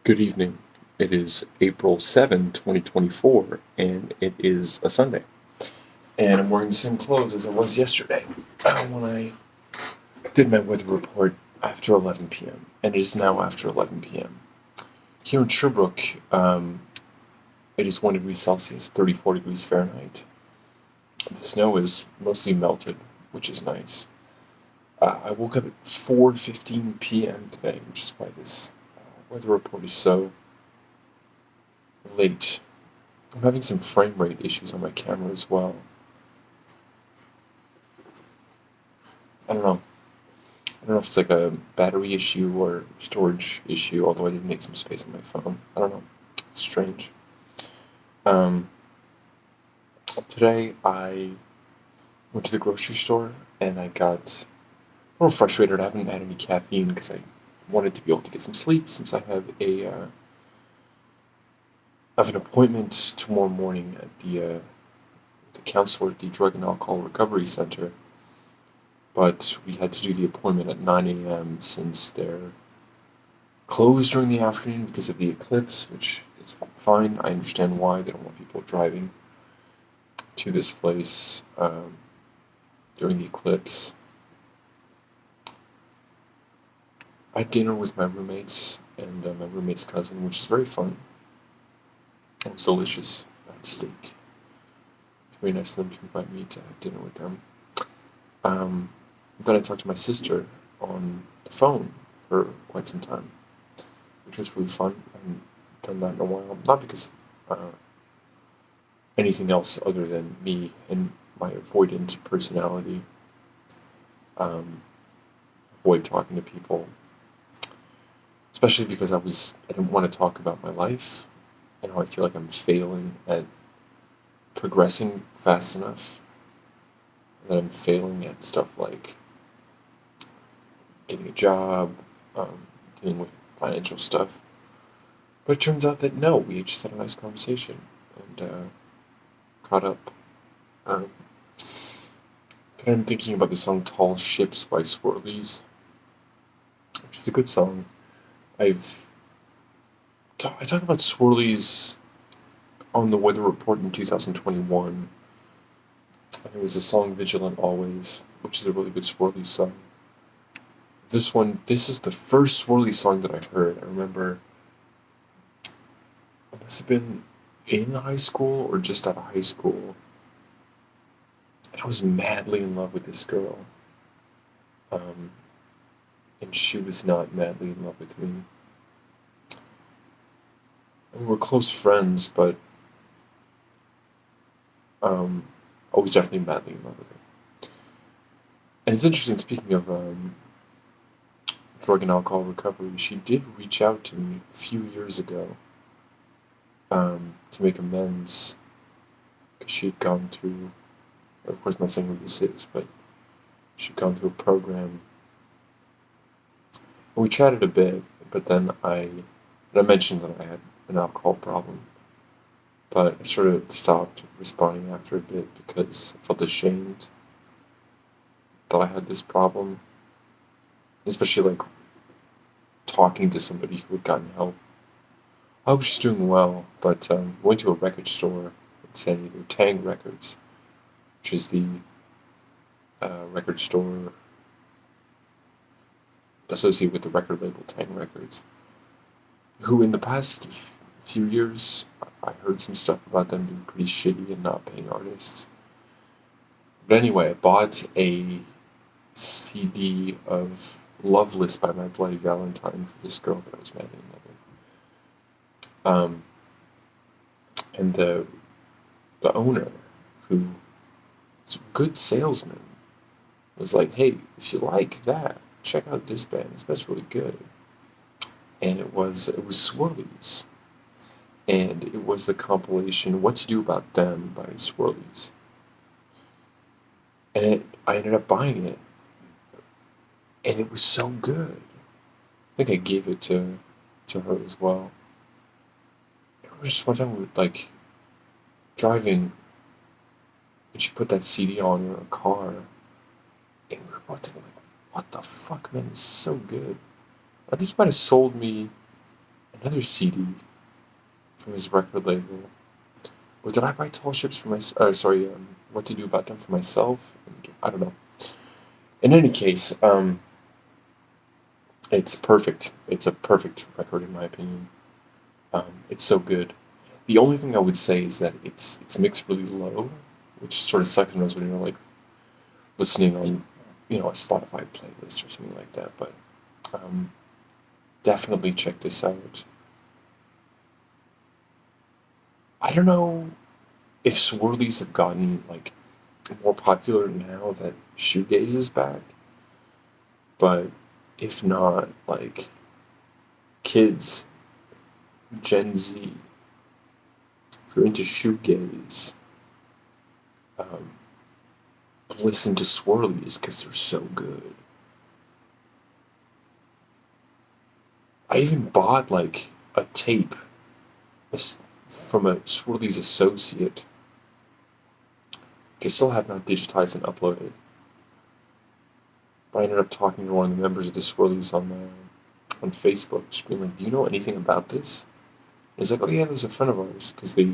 Good evening. It is April 7, 2024, and it is a Sunday. And I'm wearing the same clothes as I was yesterday when I did my weather report after 11 p.m. And it is now after 11 p.m. Here in Sherbrooke, it is 1 degree Celsius, 34 degrees Fahrenheit. The snow is mostly melted, which is nice. I woke up at 4:15 p.m. today, which is why this weather report is so late. I'm having some frame rate issues on my camera as well. I don't know. I don't know if it's like a battery issue or storage issue, although I did make some space on my phone. I don't know. It's strange. Um, Today I went to the grocery store and I got a little frustrated. I haven't had any caffeine because I wanted to be able to get some sleep since I have an appointment tomorrow morning at the counselor at the Drug and Alcohol Recovery Center. But we had to do the appointment at 9 a.m. since they're closed during the afternoon because of the eclipse, which is fine. I understand why. They don't want people driving to this place during the eclipse. I had dinner with my roommates and my roommate's cousin, which is very fun. It was delicious. I had steak. Very nice of them to invite me to have dinner with them. Then I talked to my sister on the phone for quite some time, which was really fun. I haven't done that in a while. Not because of anything else other than me and my avoidant personality. Avoid talking to people, especially because I didn't want to talk about my life and how I feel like I'm failing at progressing fast enough, that I'm failing at stuff like getting a job, dealing with financial stuff. But it turns out that no, we just had a nice conversation and caught up. Um, then I'm thinking about the song Tall Ships by Swirlies, which is a good song. I talked about Swirlies on the weather report in 2021. And it was the song Vigilant Always, which is a really good Swirlies song. This is the first Swirly song that I heard. I remember I must have been in high school or just out of high school. And I was madly in love with this girl. Um, and she was not madly in love with me. And we were close friends, but I was definitely madly in love with her. And it's interesting, speaking of drug and alcohol recovery, she did reach out to me a few years ago to make amends because she'd gone through, of course, I'm not saying who this is, but she'd gone through a program. And we chatted a bit, but then I mentioned that I had an alcohol problem. But I sort of stopped responding after a bit because I felt ashamed that I had this problem, especially like talking to somebody who had gotten help. I was just doing well, but went to a record store in San Diego, Tang Records, which is the record store associated with the record label Tang Records, who in the past few years I heard some stuff about them being pretty shitty and not paying artists. But anyway, I bought a CD of Loveless by My Bloody Valentine for this girl that I was madly in love with. And the owner, who was a good salesman, was like, "Hey, if you like that, check out this band. This band's really good." And it was Swirlies, and it was the compilation "What to Do About Them" by Swirlies. And I ended up buying it, and it was so good. I think I gave it to her as well. I remember just one time we were like driving, and she put that CD on in her car, and we were both thinking like, "What the fuck, man? It's so good." I think he might have sold me another CD from his record label. Or did I buy Tall Ships for my? What to Do About Them for myself? I don't know. In any case, it's perfect. It's a perfect record in my opinion. It's so good. The only thing I would say is that it's mixed really low, which sort of sucks when you're like listening on, a Spotify playlist or something like that. But um, definitely check this out. I don't know if swirlies have gotten like more popular now that shoegaze is back, but if not, like kids, Gen Z, if you're into shoegaze, um, listen to swirlies because they're so good. I even bought like a tape from a Swirlies associate. I still have not digitized and uploaded. But I ended up talking to one of the members of the Swirlies on Facebook, just being like, "Do you know anything about this?" And he's like, "Oh yeah, there's a friend of ours," because they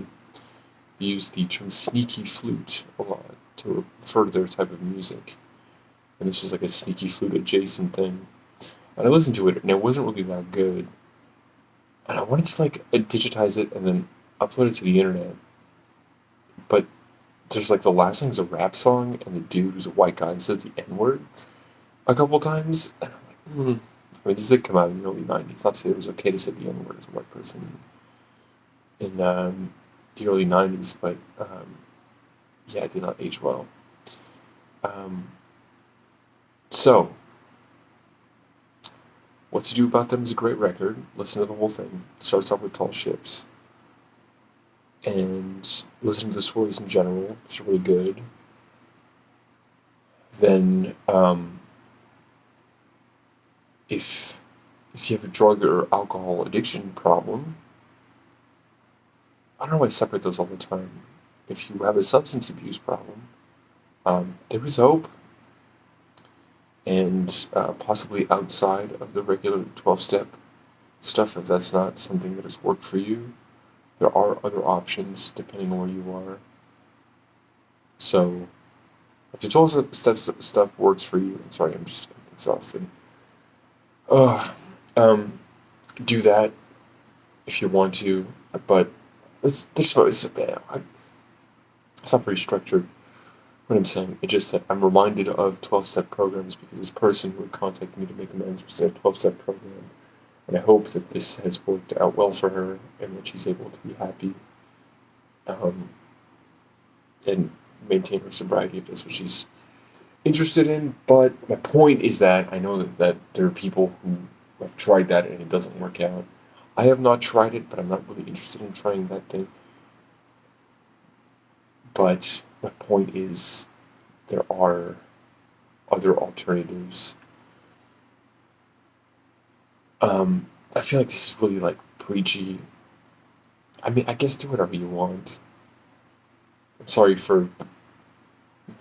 use the term "sneaky flute" a lot to refer to their type of music, and this was like a sneaky flute adjacent thing. And I listened to it, and it wasn't really that good. And I wanted to like digitize it and then upload it to the internet, but there's like the last song's a rap song, and the dude who's a white guy says the N word a couple times. And I'm like, I mean, this did come out in the early '90s. Not to say it was okay to say the N word as a white person in the early '90s, but yeah, it did not age well. Um, so, What to Do About Them is a great record. Listen to the whole thing. It starts off with Tall Ships. And listen to the stories in general. It's really good. Then, if you have a drug or alcohol addiction problem, I don't know why I separate those all the time. If you have a substance abuse problem, there is hope, and possibly outside of the regular 12-step stuff, if that's not something that has worked for you, there are other options depending on where you are. So, if the 12-step stuff works for you, I'm sorry, I'm just exhausted. Uh, um, do that if you want to, but it's not very structured. What I'm saying, it's just that I'm reminded of 12-step programs because this person who had contacted me to make amends was in a 12-step program, and I hope that this has worked out well for her and that she's able to be happy um, and maintain her sobriety if that's what she's interested in. But my point is that I know that there are people who have tried that and it doesn't work out. I have not tried it, but I'm not really interested in trying that thing. But my point is, there are other alternatives. I feel like this is really like preachy. I mean, I guess do whatever you want. I'm sorry for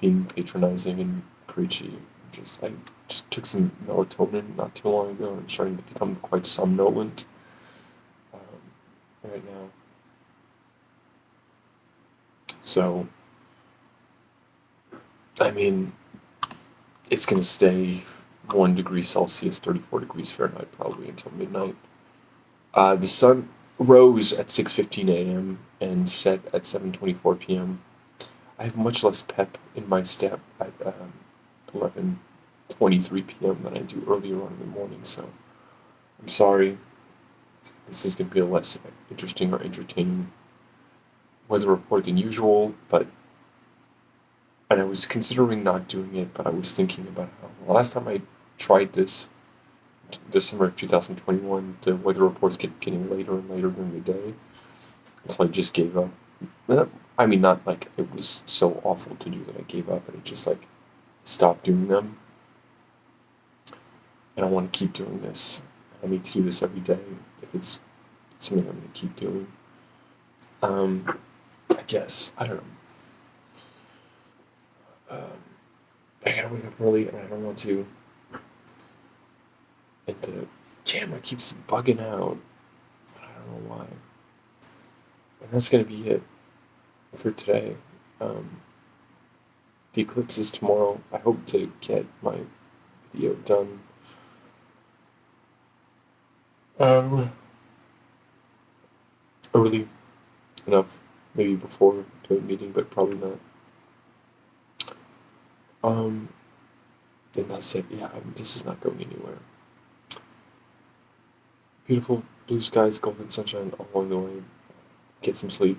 being patronizing and preachy. I just took some melatonin not too long ago, and I'm starting to become quite somnolent right now. So, I mean, it's gonna stay 1 degree Celsius, 34 degrees Fahrenheit probably until midnight. The sun rose at 6:15 a.m. and set at 7:24 p.m. I have much less pep in my step at 11:23 p.m. than I do earlier on in the morning, so I'm sorry. This is going to be a less interesting or entertaining weather report than usual, and I was considering not doing it, but I was thinking about how the last time I tried this, the summer of 2021, the weather reports kept getting later and later during the day, until I just gave up. I mean, not like it was so awful to do that I gave up, but I just like stopped doing them. And I want to keep doing this. I need to do this every day if it's something I'm going to keep doing. I guess, I don't know. I gotta wake up early and I don't want to. And the camera keeps bugging out. that's going to be it for today. The eclipse is tomorrow. I hope to get my video done early enough, maybe before the meeting, but probably not. And that's it. Yeah, this is not going anywhere. Beautiful blue skies, golden sunshine all along the way. Get some sleep.